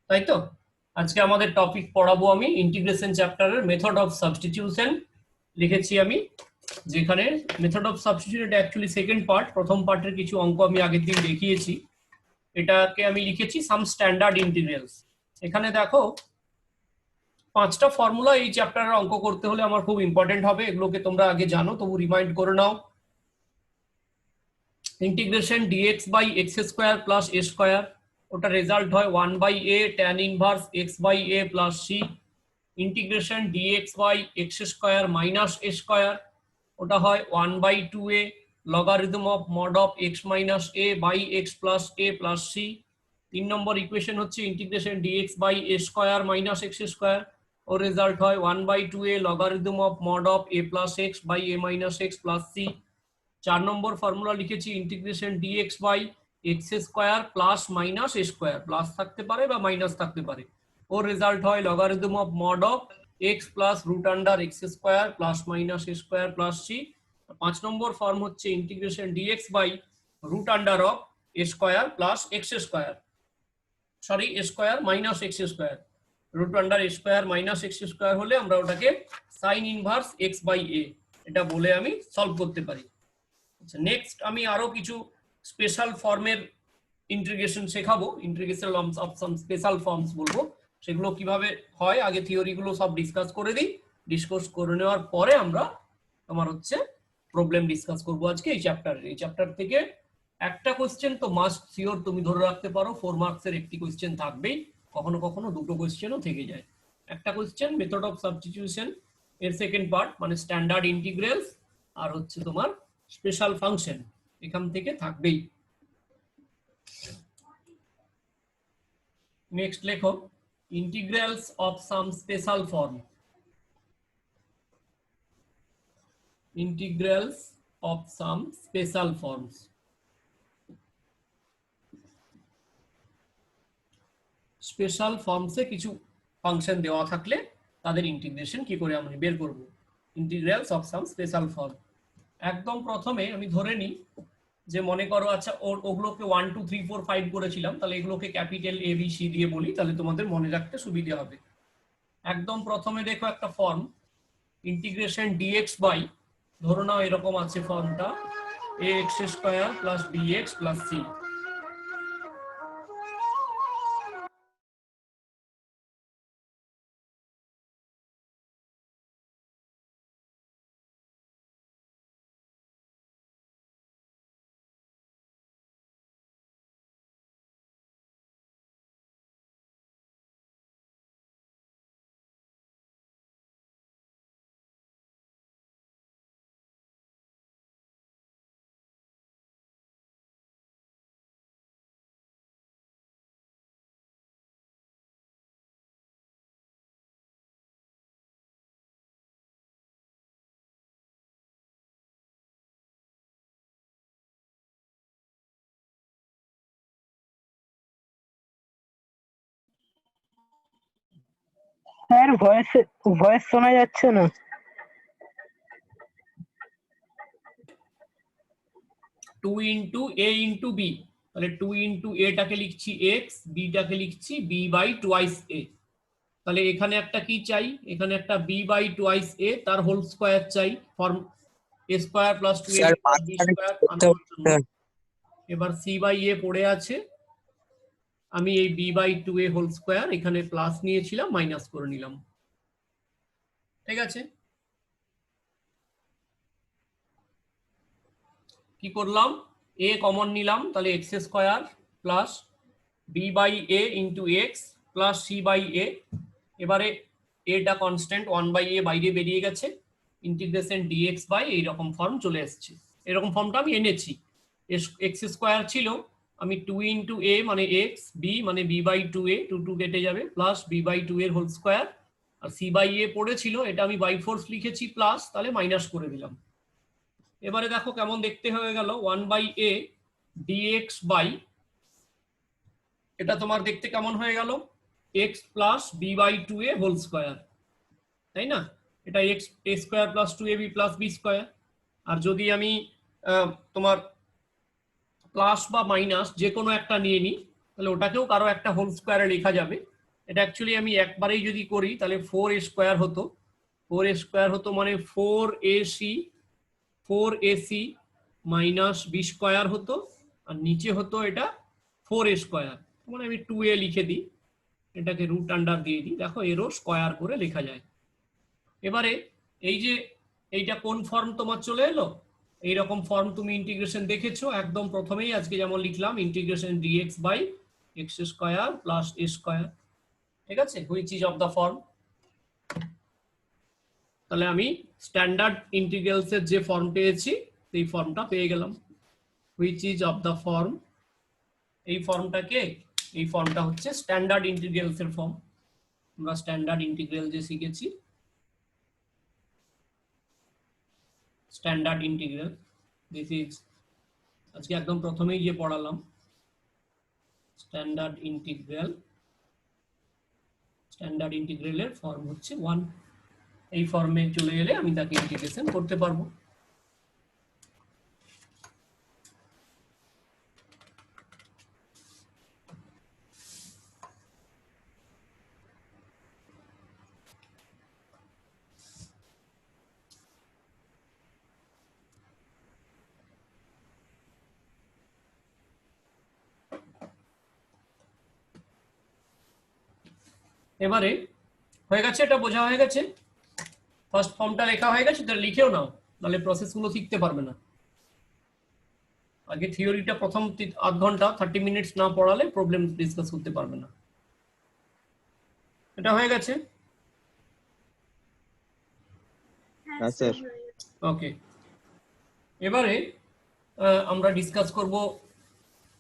তাই তো। আজকে আমাদের টপিক পড়াবো আমি ইন্টিগ্রেশন চ্যাপ্টারের মেথড অফ সাবস্টিটিউশন লিখেছি আমি, যেখানে মেথড অফ সাবস্টিটিউশন এটা অ্যাকচুয়ালি সেকেন্ড পার্ট। প্রথম পার্টের কিছু অঙ্ক আমি আগের দিন দেখিয়েছি, এটাকে আমি লিখেছি সাম স্ট্যান্ডার্ড ইন্টিগ্রালস। এখানে দেখো পাঁচটা ফর্মুলা এই চ্যাপ্টারের অঙ্ক করতে হলে আমার খুব ইম্পর্টেন্ট হবে, এগুলোকে তোমরা আগে জানো তবু রিমাইন্ড করে নাও। Integration dx by x square plus a square, ওটা রেজাল্ট হয় 1/a tan inverse x/a plus c। Integration dx by x square minus a square, ওটা হয় 1/2a logarithm of mod of x minus a by x plus a plus c. 3 number equation হচ্ছে integration dx by a square minus x square, ও result হয় 1/2a logarithm of mod of a plus x by A minus x plus c. 4 number formula লিখেছি integration dx by x square plus minus a square, plus থাকতে পারে বা minus থাকতে পারে, ওর result হয় logarithm of mod of x plus root under x square plus minus a square plus c. 5 number form হচ্ছে integration dx by root under of a square plus x square, sorry a square minus x square, root under a square minus x square হলে আমরা ওটাকে sign inverse x by এ এটা বলে আমি solve করতে পারি। আচ্ছা, নেক্সট আমি আরো কিছু স্পেশাল ফর্মের ইন্টিগ্রেশন শেখাবো, integration of some special forms বলবো, সেগুলো কিভাবে হয় আগে থিওরি গুলো সব ডিসকাস করে দিই। ডিসকাস করে নেওয়ার পরে আমরা আমার হচ্ছে প্রবলেম ডিসকাস করবো আজকে এই চ্যাপ্টারে। এই চ্যাপ্টার থেকে একটা কোশ্চেন তো মাস্ট সিওর তুমি ধরে রাখতে পারো, 4 মার্কসের একটি কোশ্চেন থাকবেই, কখনো কখনো দুটো কোশ্চেনও থেকে যায়। একটা কোশ্চেন মেথড অফ সাবস্টিটিউশন এর সেকেন্ড পার্ট মানে স্ট্যান্ডার্ড ইন্টিগ্রালস, আর হচ্ছে তোমার স্পেশাল ফাংশন, এখান থেকে থাকবেই। নেক্সট লেখো integrals of some special form. Integrals of some special forms. Special ফর্মসে কিছু ফাংশন দেওয়া থাকলে তাদের ইন্টিগ্রেশন কি করে আমরা বের করব। Integrals of some special form. একদম প্রথমে আমি ধরে নিই যে মনে করো আচ্ছা ওগুলোকে 1 2 3 4 5 করেছিলাম, তাহলে এগুলোকে ক্যাপিটাল এ বি সি দিয়ে বলি, তাহলে তোমাদের মনে রাখতে সুবিধা হবে। একদম প্রথমে দেখো একটা ফর্ম ইন্টিগ্রেশন ডিএক্স বাই, ধরো নাও এরকম আছে ফর্মটা a x square plus b x plus c. Sir voice voice শোনা যাচ্ছে না। 2 ইন্টু এ ইন্টু বি, তাহলে 2 ইন্টু এটাকে লিখছি এক্স, বিটাকে লিখছি বি বাই টুয়াইস এ। তাহলে এখানে একটা কি চাই, এখানে একটা বি বাই টুয়াইস এ তার হোল স্কোয়ার চাই, form a square plus 2ab plus b square আনার জন্য। এবার সি বাই এ পড়ে আছে, আমি এই B by 2a whole square এখানে প্লাস নিয়েছিলাম, মাইনাস করে নিলাম, ঠিক আছে। কি করলাম, এ কমন নিলাম, তাহলে x square plus b by a into x plus c by a. এবারে এটা কনস্ট্যান্ট 1/a বাইরে বেরিয়ে গেছে, ইন্টিগ্রেশন ডিএক্স বাই এইরকম ফর্ম চলে এসছে। এরকম ফর্মটা আমি এনেছি, এক্স স্কোয়ার ছিল, আমি 2 ইন্টু এ মানে এক্স, বি মানে বি বাই 2a, 2 2 কেটে যাবে, প্লাস বি বাই 2 এর হোল স্কোয়ার, আর সি বাই এ পড়েছিল এটা আমি বাই ফোর্স লিখেছি প্লাস, তাহলে মাইনাস করে দিলাম। এবারে দেখো কেমন দেখতে হয়ে গেল, 1/a ডিএক্স বাই, এটা তোমার দেখতে কেমন হয়ে গেল, x plus b by 2a whole square, তাই না। এটা x a square plus 2ab plus b square. আর যদি আমি তোমার প্লাস বা মাইনাস যে কোনো একটা নিয়ে নিই, তাহলে ওটাকেও কারো একটা হোল স্কোয়ারে লেখা যাবে। এটা অ্যাকচুয়ালি আমি একবারেই যদি করি তাহলে 4a² হতো, 4a² হতো মানে 4ac মাইনাস b² হতো, আর নিচে হতো এটা 4a², মানে আমি 2a লিখে দিই, এটাকে রুট আন্ডার দিয়ে দিই, দেখো এরও স্কোয়ার করে লেখা যায়। এবারে এই যে এইটা কোন ফর্ম তোমার চলে এলো, এইরকম ফর্ম তুমি ইন্টিগ্রেশন দেখেছো একদম প্রথমেই আজকে যেমন লিখলাম ইন্টিগ্রেশন dx/x² প্লাস a², ঠিক আছে, which is of the form. তাহলে আমি স্ট্যান্ডার্ড ইন্টিগ্রালস এর যে ফর্ম পেয়েছি সেই ফর্মটা পেয়ে গেলাম, which is of the form. এই ফর্মটাকে, এই ফর্মটা হচ্ছে স্ট্যান্ডার্ড ইন্টিগ্রালস এর ফর্ম। আমরা স্ট্যান্ডার্ড ইন্টিগ্রাল যে শিখেছি, স্ট্যান্ডার্ড ইন্টিগ্রাল, দিস ইজ আজকে একদম প্রথমেই যে পড়ালাম স্ট্যান্ডার্ড ইন্টিগ্রাল, স্ট্যান্ডার্ড ইন্টিগ্রালের ফর্ম হচ্ছে 1। এই ফর্মে চলে এলে আমি তাকে ইন্টিগ্রেশন করতে পারবো। এবারে হয়ে গেছে, এটা বোঝা হয়ে গেছে, ফার্স্ট ফর্মটা লেখা হয়ে গেছে, তাহলে লিখেও নাও, নাহলে প্রসেসগুলো শিখতে পারবে না। আগে থিওরিটা প্রথম আধ ঘন্টা 30 মিনিটস না পড়ালে প্রবলেম ডিসকাস করতে পারবে না। এটা হয়ে গেছে? হ্যাঁ স্যার। ওকে, এবারে আমরা ডিসকাস করব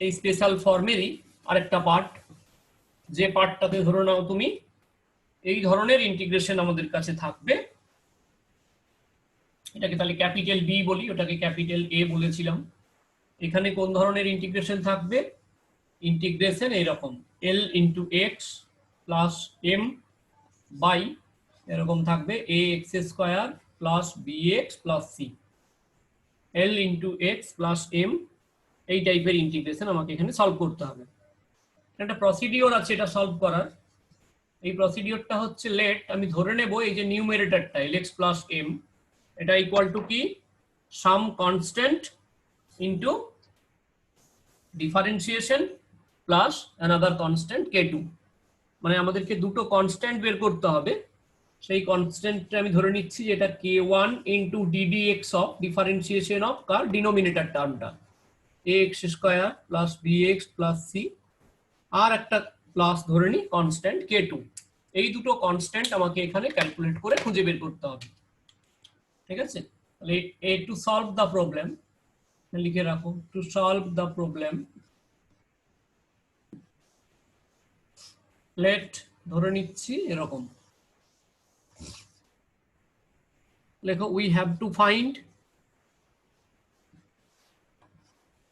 এই স্পেশাল ফর্মেরই আরেকটা পার্ট, যে পার্টটাতে ধরে নাও তুমি এই ধরনের ইন্টিগ্রেশন আমাদের কাছে থাকবে, এটাকে তাহলে ক্যাপিটাল বি বলি, ওটাকে ক্যাপিটাল এ বলেছিলাম। এখানে কোন ধরনের ইন্টিগ্রেশন থাকবে, ইন্টিগ্রেশন এইরকম l into x plus m by এরকম থাকবে a x square plus b x plus c, l into x plus m, এই টাইপের ইন্টিগ্রেশন আমাকে এখানে সলভ করতে হবে। একটা প্রসিডিওর আছে এটা সলভ করার। এই প্রসিডিওরটা হচ্ছে, লেট আমি ধরে নেব এই যে নিউমারেটরটা এল এক্স প্লাস এম, এটা ইকুয়াল টু কি, some constant into differentiation plus another constant k2, মানে আমাদেরকে দুটো কনস্ট্যান্ট বের করতে হবে। সেই কনস্ট্যান্টটা আমি ধরে নিচ্ছি যে এটা k1 into ddx of differentiation of কার ডিনোমিনেটর টার্মটা ax² plus bx plus c, আর একটা প্লাস ধরে নি কনস্ট্যান্ট k2। এই দুটো কনস্ট্যান্ট আমাকে এখানে ক্যালকুলেট করে খুঁজে বের করতে হবে, ঠিক আছে। তাহলে এ টু সলভ দ্য প্রবলেম, লিখে রাখো, to solve the problem let ধরে নিচ্ছি এরকম, লেখো উই হ্যাভ টু ফাইন্ড,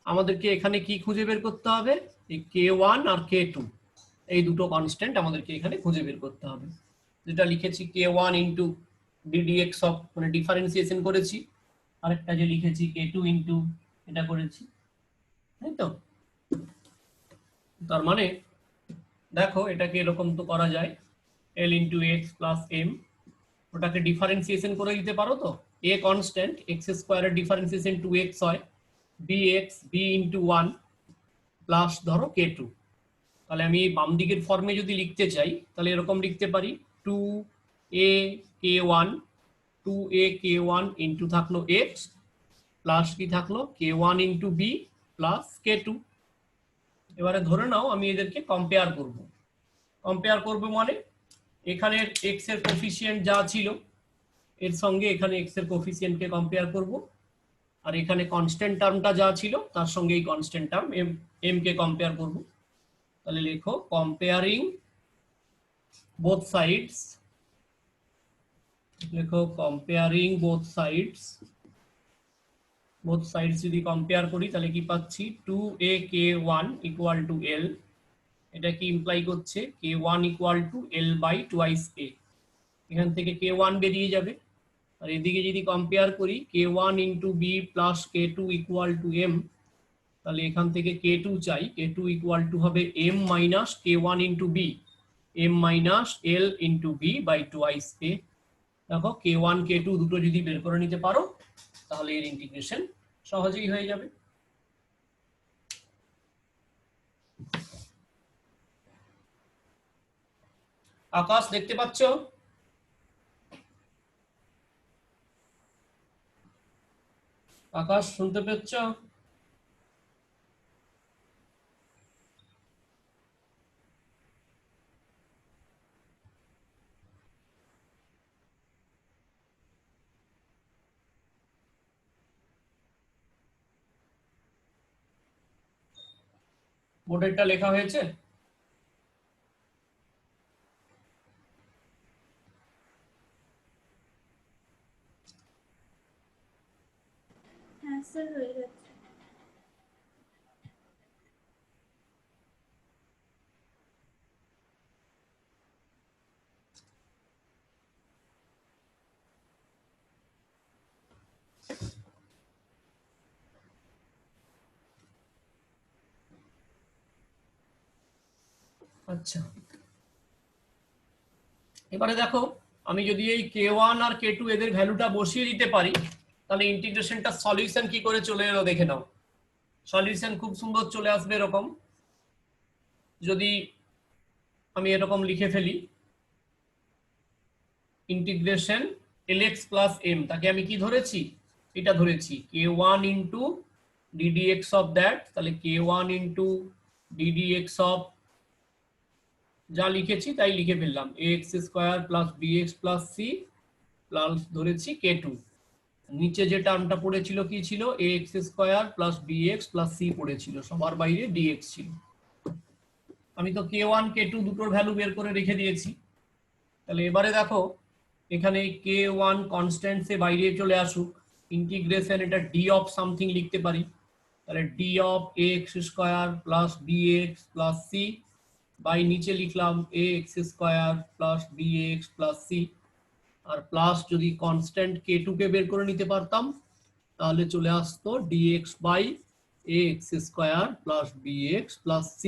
আমাদেরকে এখানে কি খুঁজে বের করতে হবে, এই k1 আর k2 এই দুটো কনস্ট্যান্ট আমাদেরকে এখানে খুঁজে বের করতে হবে। যেটা লিখেছি k1 ইন্টু ddx অফ মানে ডিফারেন্সিয়েশন করেছি, আরেকটা যে লিখেছি k2 ইন্টু এটা করেছি, তাই তো। তার মানে দেখো এটাকে এরকম তো করা যায়, l into x plus m, ওটাকে ডিফারেন্সিয়েশন করে দিতে পারো তো, a কনস্ট্যান্ট x স্কোয়ারের ডিফারেন্সিয়েশন 2x হয়, bx b ইন্টু 1 প্লাস ধরো k2। তাহলে আমি বাম দিকের ফর্মে যদি লিখতে চাই তাহলে এরকম লিখতে পারি 2a k1, 2a k1 into থাকলো x প্লাস কি থাকলো k1 into b plus k2। এবারে ধরে নাও আমি এদেরকে কম্পেয়ার করব, কম্পেয়ার করব মানে এখানে x এর কোফিসিয়েন্ট যা ছিল এর সঙ্গে এখানে x এর কোফিসিয়েন্টকে কম্পেয়ার করব, আর এখানে কনস্ট্যান্ট টার্মটা যা ছিল তার সঙ্গে এই কনস্ট্যান্ট টার্ম m কে কম্পেয়ার করব। তাহলে লেখো কম্পেয়ারিং বোথ সাইডস, লেখো comparing both sides, both sides যদি কম্পেয়ার করি তাহলে কি পাচ্ছি 2a k1 equal to l, এটা কি ইমপ্লাই করছে k1 equal to l by twice a, এখান থেকে k1 বেরিয়ে যাবে, আর এদিকে যদি কম্পেয়ার করি k1 into b plus k2 equal to m, তাহলে এখান থেকে k2 চাই, k2 ইকুয়াল টু হবে m minus k1 into b, m minus l into b by twice a। দেখো k1 k2 দুটো যদি বের করে নিতে পারো তাহলে এর ইন্টিগ্রেশন সহজেই হয়ে যাবে। আকাশ দেখতে পাচ্ছ? আকাশ শুনতে পাচ্ছ? বোর্ডেরটা লেখা হয়েছে? হ্যাঁ স্যার হয়ে যাচ্ছে। আচ্ছা, এবারে দেখো আমি যদি এই k1 আর k2 এদের ভ্যালুটা বসিয়ে দিতে পারি তাহলে ইন্টিগ্রেশনটা সলিউশন কি করে চলে এলো দেখে নাও। সলিউশন খুব সুন্দর চলে আসবে এরকম। যদি আমি এরকম লিখে ফেলি ইন্টিগ্রেশন lx প্লাস m, তাকে আমি কি ধরেছি? এটা ধরেছি k1 into ddx of that, তাহলে k1 ইন্টু ddx অফ যা লিখেছি তাই লিখে ফেললাম ax square plus bx plus c plus ধরেছি k2। নিচে যে টার্মটা পড়েছিল কি ছিল? ax square plus bx plus c পড়েছিল, সবার বাইরে dx ছিল। আমি তো k1 k2 দুটোর ভ্যালু বের করে রেখে দিয়েছি। তাহলে এবারে দেখো এখানে k1 কনস্ট্যান্ট সে বাইরে চলে আসুক, ইন্টিগ্রেশন এটা d অফ সামথিং লিখতে পারি, তাহলে d of ax square plus bx plus c by নিচে লিখলাম ax square plus bx plus c, আর প্লাস যদি কনস্ট্যান্ট k2 কে বের করে নিতে পারতাম তাহলে চলে আসতো dx by ax square plus bx plus c।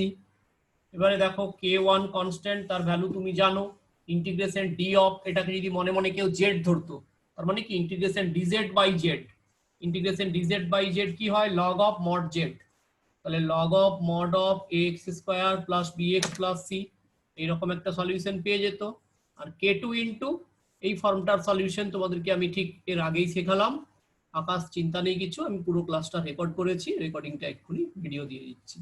এবারে দেখো k1 কনস্ট্যান্ট, তার ভ্যালু তুমি জানো, ইন্টিগ্রেশন d অফ, এটাকে যদি মনে মনে কেউ z ধরতো তার মানে কি integration dz by z, integration dz by z কি হয়? লগ অফ মড z, তাহলে log of mod of ax square plus bx plus c, এইরকম একটা সলিউশন পেয়ে যেত। আর k2 ইন্টু এই ফর্মটার সলিউশন তোমাদেরকে আমি ঠিক এর আগেই শেখালাম। আকাশ চিন্তা নেই কিছু, আমি পুরো ক্লাসটা রেকর্ড করেছি, রেকর্ডিংটা এক্ষুনি ভিডিও দিয়ে দিচ্ছি।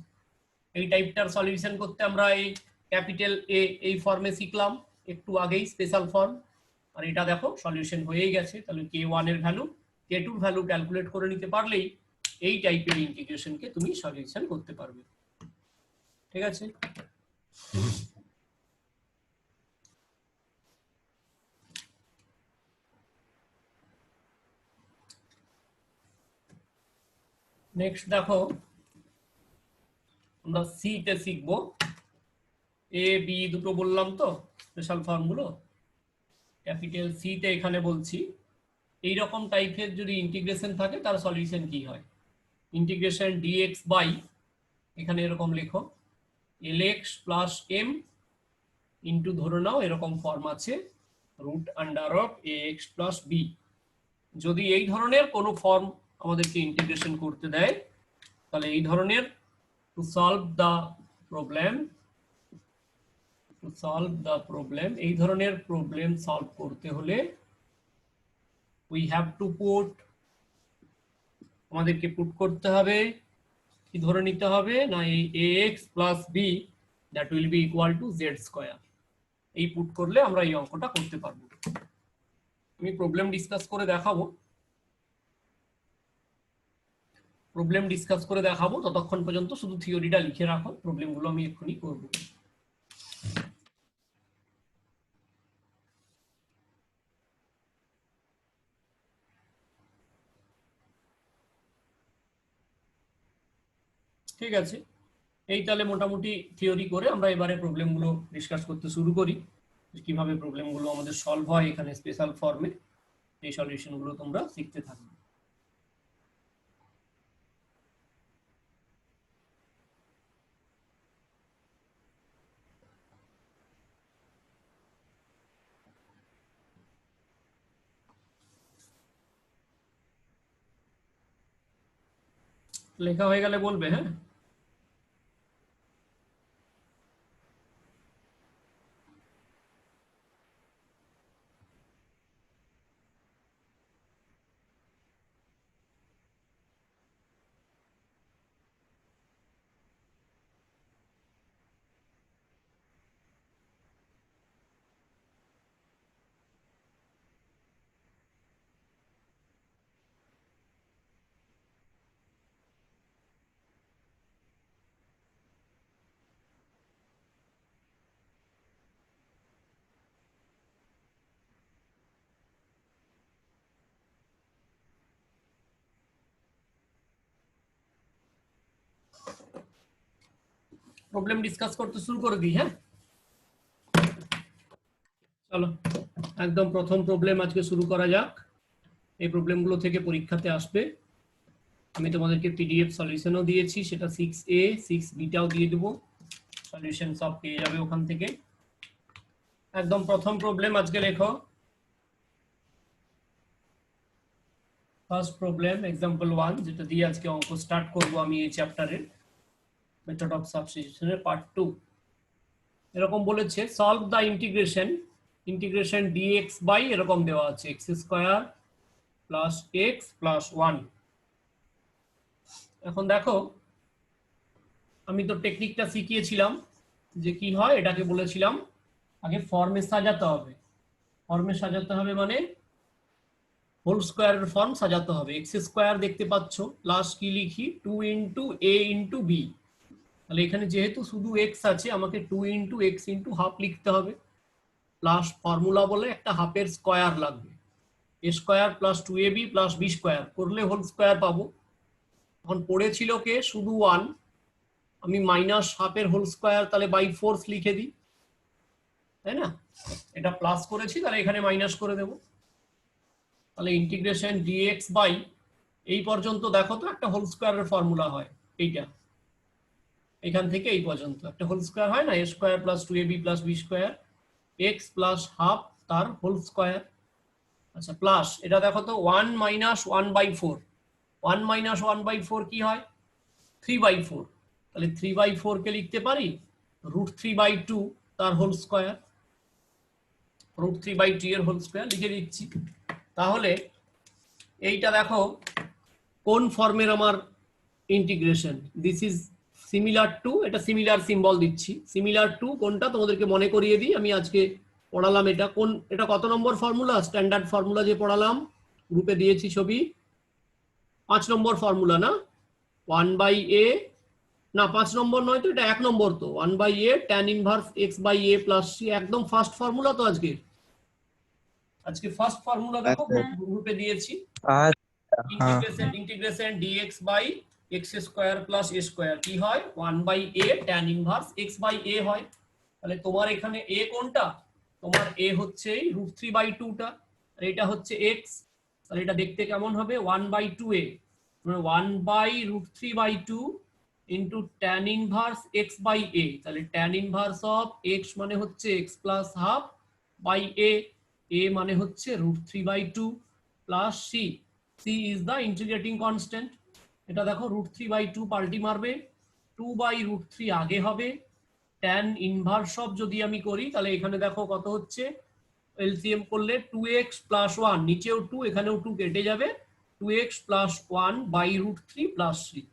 এই টাইপটার সলিউশন করতে আমরা এই ক্যাপিটাল এ এই ফর্মে শিখলাম একটু আগেই, স্পেশাল ফর্ম। আর এটা দেখো সলিউশন হয়েই গেছে। তাহলে k1 এর ভ্যালু k2 এর ভ্যালু ক্যালকুলেট করে নিতে পারলেই এই টাইপের ইন্টিগ্রেশনকে তুমি সলিউশন করতে পারবে। ঠিক আছে? নেক্সট দেখো আমরা সি তে শিখবো। এ বি দুটো বললাম তো স্পেশাল ফর্মগুলো, ক্যাপিটাল সি তে এখানে বলছি এইরকম টাইপের যদি ইন্টিগ্রেশন থাকে তার সলিউশন কি হয়। ইন্টিগ্রেশন dx বাই, এখানে এরকম লেখো lx প্লাস m ইন্টু ধরে নাও এরকম ফর্ম আছে root under of ax plus b। যদি এই ধরনের কোনো ফর্ম আমাদেরকে ইন্টিগ্রেশন করতে দেয় তাহলে এই ধরনের টু সলভ দ্য প্রবলেম এই ধরনের প্রবলেম সলভ করতে হলে উই হ্যাভ টু পুট, আমাদেরকে পুট করতে হবে কি ধরে নিতে হবে না এই ax plus b that will be equal to z square. এই পুট করলে আমরা এই অঙ্কটা করতে পারবো। আমি প্রবলেম ডিসকাস করে দেখাবো, ততক্ষণ পর্যন্ত শুধু থিওরিটা লিখে রাখো, প্রবলেমগুলো আমি এক্ষুনি করব। ঠিক আছে, এই তাহলে মোটামুটি থিওরি করে আমরা এবারে প্রবলেমগুলো ডিসকাস করতে শুরু করি, কিভাবে প্রবলেমগুলো আমাদের সলভ হয় এখানে স্পেশাল ফর্মে। এই সলিউশনগুলো তোমরা শিখতে থাকবে। লেখা হয়ে গেলে বলবে, হ্যাঁ। প্রবলেম ডিসকাস করতে শুরু করে দিই, হ্যাঁ। চলো একদম প্রথম প্রবলেম আজকে শুরু করা যাক। এই প্রবলেমগুলো থেকে পরীক্ষাতে আসবে। আমি তোমাদেরকে পিডিএফ সলিউশনও দিয়েছি, সেটা 6A 6Bটাও দিয়ে দেবো, সলিউশন সব পেয়ে যাবে ওখান থেকে। একদম প্রথম প্রবলেম আজকে লেখো। ফার্স্ট প্রবলেম এক্সাম্পল 1, যেটা দিয়ে আজকে অঙ্ক স্টার্ট করব আমি এই চ্যাপ্টারের মেথড অফ সাবস্টিটিউশনের পার্ট 2। এরকম বলেছে solve the integration dx by এরকম দেওয়া আছে x square plus x plus 1। এখন দেখো আমি তো টেকনিকটা শিখিয়েছিলাম যে কি হয়, এটাকে বলেছিলাম আগে ফর্মে সাজাতে হবে। ফর্মে সাজাতে হবে মানে হোল স্কোয়ারের ফর্ম সাজাতে হবে। এক্স স্কোয়ার দেখতে পাচ্ছ, প্লাস কি লিখি 2 ইন্টু এ ইন্টু বি। তাহলে এখানে যেহেতু শুধু এক্স আছে আমাকে 2 ইন্টু এক্স ইন্টু হাফ লিখতে হবে, প্লাস ফর্মুলা বলে একটা হাফের স্কোয়ার লাগবে, a square plus 2ab plus b square করলে হোল স্কোয়ার পাবো। এখন পড়েছিল কে শুধু 1, আমি মাইনাস হাফের হোল স্কোয়ার তাহলে বাই ফোর্স লিখে দিই, তাই না? এটা প্লাস করেছি তাহলে এখানে মাইনাস করে দেব। তাহলে ইন্টিগ্রেশন dx বাই এই পর্যন্ত দেখো তো একটা হোল স্কোয়ারের ফর্মুলা হয় এইটা, এখান থেকে এই পর্যন্ত একটা হোল স্কোয়ার হয় না, a square plus 2ab plus b square x plus half তার হোল স্কোয়ার। আচ্ছা প্লাস এটা দেখো তো 1 মাইনাস 1/4, 1 মাইনাস 1/4 কি হয় 3/4, তাহলে 3/4 কে লিখতে পারি √3/2 তার হোল স্কোয়ার, √3/2 এর হোল স্কোয়ার লিখে দিচ্ছি। তাহলে এইটা দেখো কোন ফর্মের আমার integration, this is similar to, এটা সিমিলার সিম্বল দিচ্ছি, সিমিলার টু কোনটা তোমাদেরকে মনে করিয়ে দিই, আমি আজকে পড়ালাম এটা কোন, এটা কত নম্বর ফর্মুলা, স্ট্যান্ডার্ড ফর্মুলা যে পড়ালাম গ্রুপে দিয়েছি ছবি, 5 নম্বর ফর্মুলা না, 1/a, না 5 নম্বর নয় তো, এটা 1 নম্বর তো, 1/a tan inverse x by a plus c, একদম ফার্স্ট ফর্মুলা তো আজকে ফার্স্ট ফর্মুলা দেখো গ্রুপে দিয়েছি। Integration dx by x square plus a square কি হয় 1/a tan inverse x by a হয়। তাহলে তোমার এখানে a কোনটা, তোমার a হচ্ছে √3/2টা, আর এটা হচ্ছে x, তাহলে এটা দেখতে কেমন হবে 1/2a, মানে 1/√3/2 into tan inverse x by a, তাহলে tan ইনভার্স অফ x মানে হচ্ছে x plus half by a মানে হচ্ছে √3/2 plus c, c is the integrating constant। এটা দেখো √3/2 পাল্টি মারবে, 2/√3 আগে হবে, tan ইনভার্স অফ যদি আমি করি তাহলে এখানে দেখো কত হচ্ছে, এলসিএম করলে 2x প্লাস 1, নিচেও 2 এখানেও 2 কেটে যাবে, 2x প্লাস 1/√3 প্লাস 3,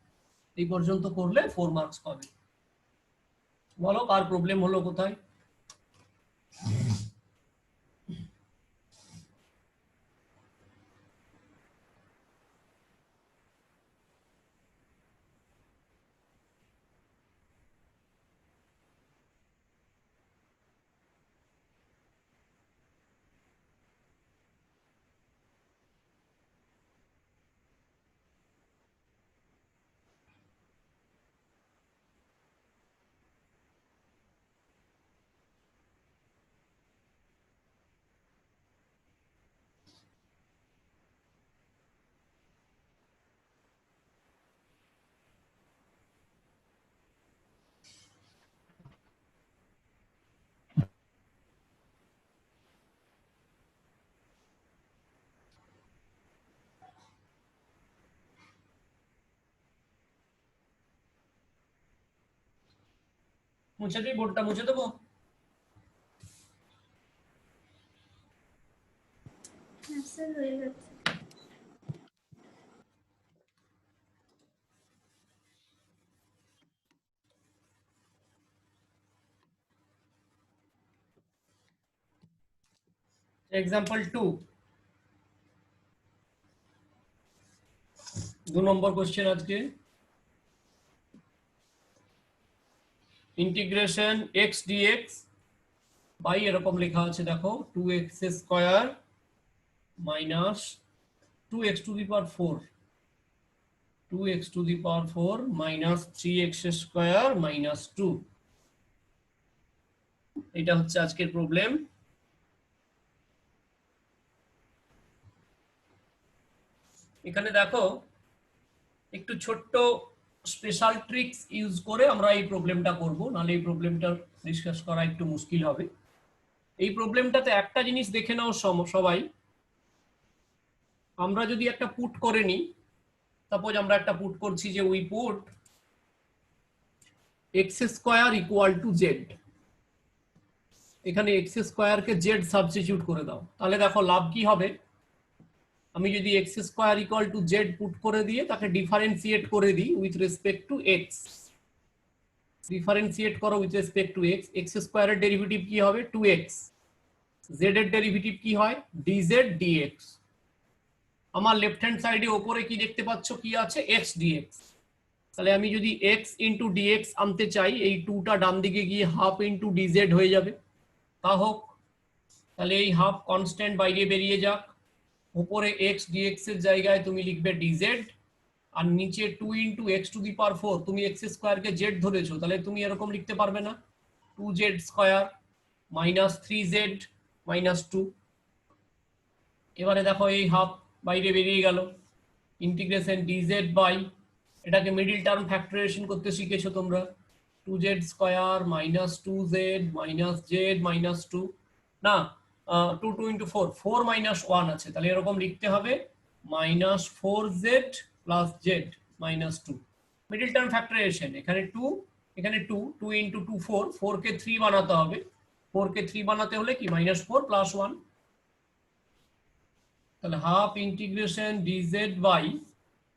এই পর্যন্ত করলে 4 মার্কস পাবে। বলো কার প্রবলেম হলো কোথায়? মুছে দিই, বোর্ডটা মুছে দেবো। হ্যাঁ স্যার হয়ে যাচ্ছে। এক্সাম্পল 2, 2 নম্বর কোশ্চেন আজকে। ইন্টিগ্রেশন এক্স ডিএক্স বাই এরকম লেখা আছে দেখো 2x square minus 2x to the power 4, 2x to the power 4 minus 3x square minus 2। এটা হচ্ছে আজকের প্রবলেম। এখানে দেখো একটু ছোট্ট স্পেশাল ট্রিক্স ইউজ করে আমরা এই প্রবলেমটা করব, নাহলে এই প্রবলেমটা ডিসকাস করা একটু মুশকিল হবে। এই প্রবলেমটাতে একটা জিনিস দেখে নাও সবাই, আমরা যদি একটা পুট করে নিই, সাপোজ আমরা একটা পুট করছি যে we put x square equal to z, এখানে এক্স স্কোয়ারকে জেড সাবস্টিটিউট করে দাও, তাহলে দেখো লাভ কি হবে। আমি যদি x square equal to z put করে দিয়ে তাকে ডিফারেন্সিয়েট করে দিই with respect to x, differentiate করো with respect to x, x স্কোয়ারের ডেরিভেটিভ কি হবে 2x, জেড এর ডেরিভেটিভ কি হয় dz dx। আমার লেফট হ্যান্ড সাইডে উপরে কি দেখতে পাচ্ছ কি আছে x dx, তাহলে আমি যদি x ইন্টু dx আনতে চাই, এই 2টা ডান দিকে গিয়ে হাফ ইন্টু dz হয়ে যাবে, তা হোক। তাহলে এই হাফ কনস্ট্যান্ট বাইরে বেরিয়ে যাক, উপরে x dx এর জায়গায় তুমি লিখবে dz, আর নিচে 2 ইন্টু এক্স টু দি পাওয়ার 4, তুমি এক্স স্কোয়ারকে জেড ধরেছো, তাহলে তুমি এরকম লিখতে পারবে না 2z square minus 3z minus 2। এবারে দেখো এই হাফ বাইরে বেরিয়ে গেল, ইন্টিগ্রেশন dz বাই, এটাকে মিডল টার্ম ফ্যাক্টরাইজেশন করতে শিখেছো তোমরা, 2z square minus 2z minus z minus 2, না 2 ইন্টু 4, 4 মাইনাস 1 আছে, তাহলে এরকম লিখতে হবে minus 4z plus z minus 2। Middle term factorisation, এখানে 2 এখানে 2, 2 ইন্টু 2 4, 4 কে 3 বানাতে হবে, 4 কে 3 বানাতে হলে কি মাইনাস 4 প্লাস 1, তাহলে হাফ ইন্টিগ্রেশন dz বাই,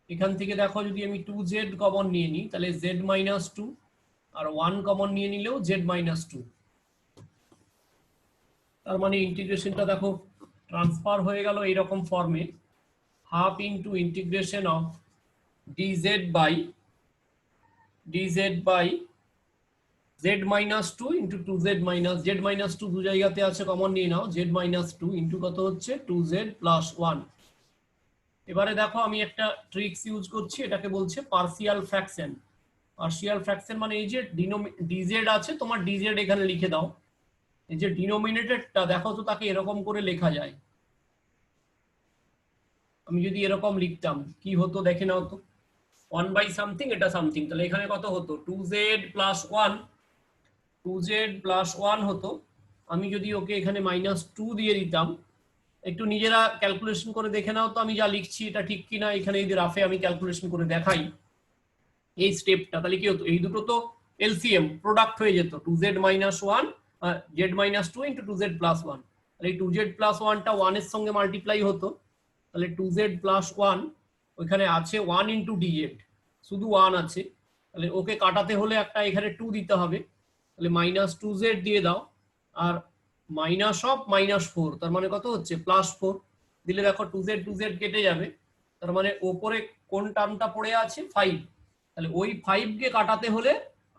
এখান থেকে দেখো যদি আমি 2z কমন নিয়ে নিই তাহলে z মাইনাস 2, আর 1 কমন নিয়ে নিলেও z মাইনাস 2। তার মানে ইন্টিগ্রেশনটা দেখো ট্রান্সফার হয়ে গেল এইরকম ফর্মে, half into integration of dz by z minus 2 into 2z minus z minus 2 দু জায়গাতে আছে, কমন নিয়ে নাও, z মাইনাস 2 ইন্টু কত হচ্ছে 2z প্লাস 1। এবারে দেখো আমি একটা ট্রিক্স ইউজ করছি, এটাকে বলছে পার্সিয়াল ফ্র্যাকশন। পার্সিয়াল ফ্র্যাকশন মানে এই যে dz আছে, তোমার dz এখানে লিখে দাও, এই যে ডিনোমিনেটরটা দেখো তো তাকে এরকম করে লেখা যায়, আমি যদি এরকম লিখতাম কি হতো দেখে নাও তো, 1 বাই সামথিং এটা সামথিং, তাহলে এখানে কত হতো 2z প্লাস 1, 2z প্লাস 1 হতো। আমি যদি ওকে এখানে মাইনাস 2 দিয়ে দিতাম, একটু নিজেরা ক্যালকুলেশন করে দেখে নাও তো আমি যা লিখছি এটা ঠিক কিনা, এখানে এই রাফে আমি ক্যালকুলেশন করে দেখাই এই স্টেপটা, তাহলে কি হতো এই দুটো তো এলসিএম প্রোডাক্ট হয়ে যেত 2z minus 1 z minus 2 into 2z plus 1, তাহলে এই 2z প্লাস 1টা 1 এর সঙ্গে মাল্টিপ্লাই হতো, তাহলে 2z প্লাস 1 ওইখানে আছে 1 ইন্টু dz, শুধু 1 আছে, তাহলে ওকে কাটাতে হলে একটা এখানে 2 দিতে হবে, তাহলে মাইনাস 2z দিয়ে দাও, আর মাইনাস অফ মাইনাস 4, তার মানে কত হচ্ছে প্লাস 4 দিলে দেখো 2z কেটে যাবে, তার মানে ওপরে কোন টার্মটা পড়ে আছে 5, তাহলে ওই 5 কে কাটাতে হলে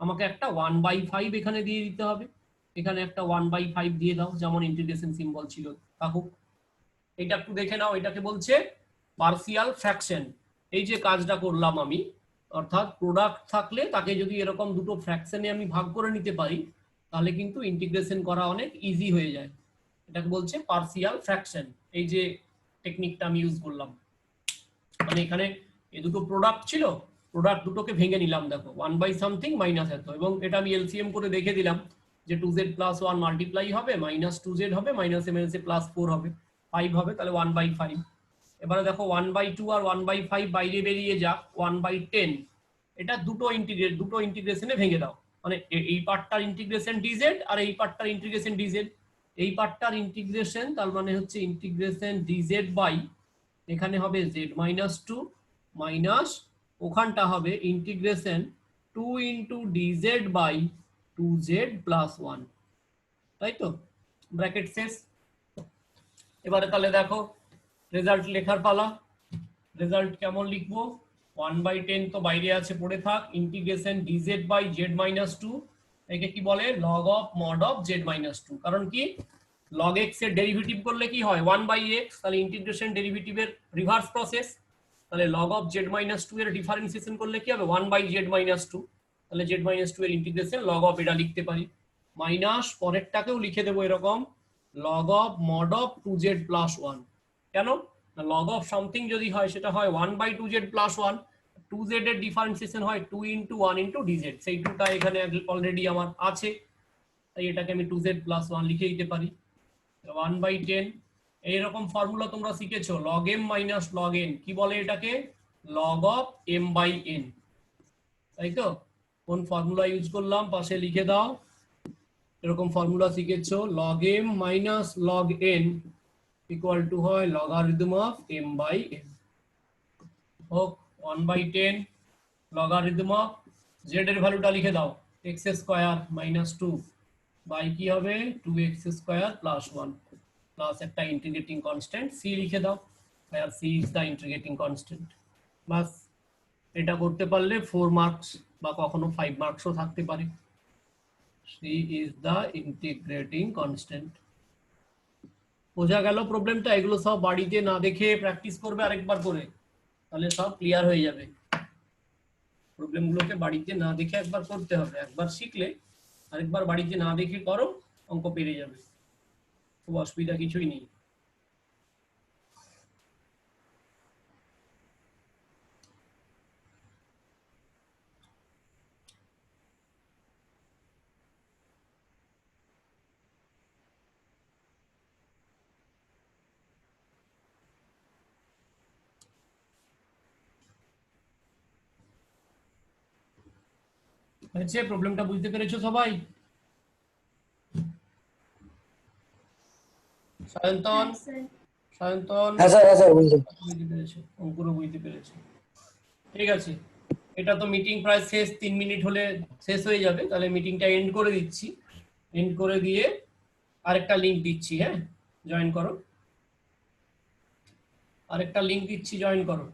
আমাকে একটা 1/5 এখানে দিয়ে দিতে হবে, এখানে একটা 1/5 দিয়ে দাও, যেমন ইন্টিগ্রেশন সিম্বল ছিল থাকুক। এটা একটু দেখে নাও, এটাকে বলছে পার্সিয়াল ফ্র্যাকশন। এই যে কাজটা করলাম আমি, অর্থাৎ প্রোডাক্ট থাকলে তাকে যদি এরকম দুটো ফ্র্যাকশনে আমি ভাগ করে নিতে পারি তাহলে কিন্তু ইন্টিগ্রেশন করা অনেক ইজি হয়ে যায়, এটাকে বলছে পার্সিয়াল ফ্র্যাকশন। এই যে টেকনিকটা আমি ইউজ করলাম, মানে এখানে এই দুটো প্রোডাক্ট ছিল, প্রোডাক্ট দুটোকে ভেঙে নিলাম, দেখো 1 বাই সামথিং মাইনাস এত, এবং এটা আমি এলসিএম করে দেখে দিলাম যে 2z প্লাস 1 মাল্টিপ্লাই হবে মাইনাস 2z হবে মাইনাস এ প্লাস 4 হবে 5 হবে, তাহলে 1/5। এবারে দেখো 1/2 আর 1/5 বাইরে বেরিয়ে যাক 1/10, এটা দুটো ইন্টিগ্রেশনে ভেঙে দাও, মানে এই পার্টটার ইন্টিগ্রেশন ডিজেড আর এই পার্টটার ইন্টিগ্রেশন ডিজেড, এই পার্টটার ইন্টিগ্রেশন তার মানে হচ্ছে ইন্টিগ্রেশন ডিজেড বাই এখানে হবে জেড মাইনাস টু মাইনাস ওখানটা হবে integration 2 into d z by 2z plus 1, তাই তো? ব্র্যাকেট শেষ। এবারে তাহলে দেখো রেজাল্ট লেখার পালা। রেজাল্ট কেমন লিখবো? 1/10 তো বাইরে আছে, পড়ে থাক। Integration d z by z minus two, একে কি বলে? Log of mod of z minus two. কারণ কি লগ এক্স এর ডেরিভেটিভ করলে কি হয়? 1/x, তাহলে ইন্টিগ্রেশন ডেরিভেটিভের রিভার্স প্রসেস। তাহলে log of z minus two এর ডিফারেন্সিয়েশন করলে কি হবে? 1/z minus two. তাহলে জেড মাইনাস টু এর ইন্টিগ্রেশন লগ অফ এটা লিখতে পারি, মাইনাস পরেরটাকেও লিখে দেবো এরকম log of mod of 2z plus 1। কেন? লগ অফ সামথিং যদি হয় সেটা হয় 1/2z প্লাস 1, 2z এর ডিফারেন্সিয়েশন হয় 2 ইন্টু 1 ইন্টু dz, সেই 2টা এখানে অলরেডি আমার আছে, তাই এটাকে আমি 2z প্লাস 1 লিখে দিতে পারি। 1/10 এইরকম ফর্মুলা তোমরা শিখেছো, log m minus log n, কি বলে এটাকে? log of m by n, তাই তো? কোন ফর্মুলা ইউজ করলাম পাশে লিখে দাও। এরকম ফর্মুলা শিখেছো, log m minus log n equal to হয় logarithm of m by n। হোক 1/10 লগারিদম অফ z এর ভ্যালুটা লিখে দাও, x স্কয়ার মাইনাস 2 বাই কি হবে 2x স্কয়ার প্লাস 1 প্লাস একটা ইন্টিগ্রেটিং কনস্ট্যান্ট c লিখে দাও, আর c is the integrating constant. বাস, এটা করতে পারলে 4 মার্কস বা কখনো 5 মার্কসও থাকতে পারে। c is the integrating constant. বোঝা গেল প্রবলেমটা? এগুলো সব বাড়িতে না দেখে প্র্যাকটিস করবে আরেকবার করে, তাহলে সব ক্লিয়ার হয়ে যাবে। প্রবলেমগুলোকে বাড়িতে না দেখে একবার করতে হবে, একবার শিখলে আরেকবার বাড়িতে না দেখে করো, অঙ্ক পেরে যাবে, খুব অসুবিধা কিছুই নেই। হয়েছে? প্রবলেমটা বুঝতে পেরেছো সবাই? সায়ন্তন, হ্যাঁ স্যার। সায়ন্তন হ্যাঁ স্যার বুঝতে বুঝতে পেরেছো, অঙ্কুরও বুঝতে পেরেছো। ঠিক আছে, এটা তো মিটিং প্রায় শেষ, 3 মিনিট হলে শেষ হয়ে যাবে, তাহলে মিটিংটা এন্ড করে দিচ্ছি। এন্ড করে দিয়ে আরেকটা লিংক দিচ্ছি, হ্যাঁ জয়েন করো, আরেকটা লিংক দিচ্ছি, জয়েন করো।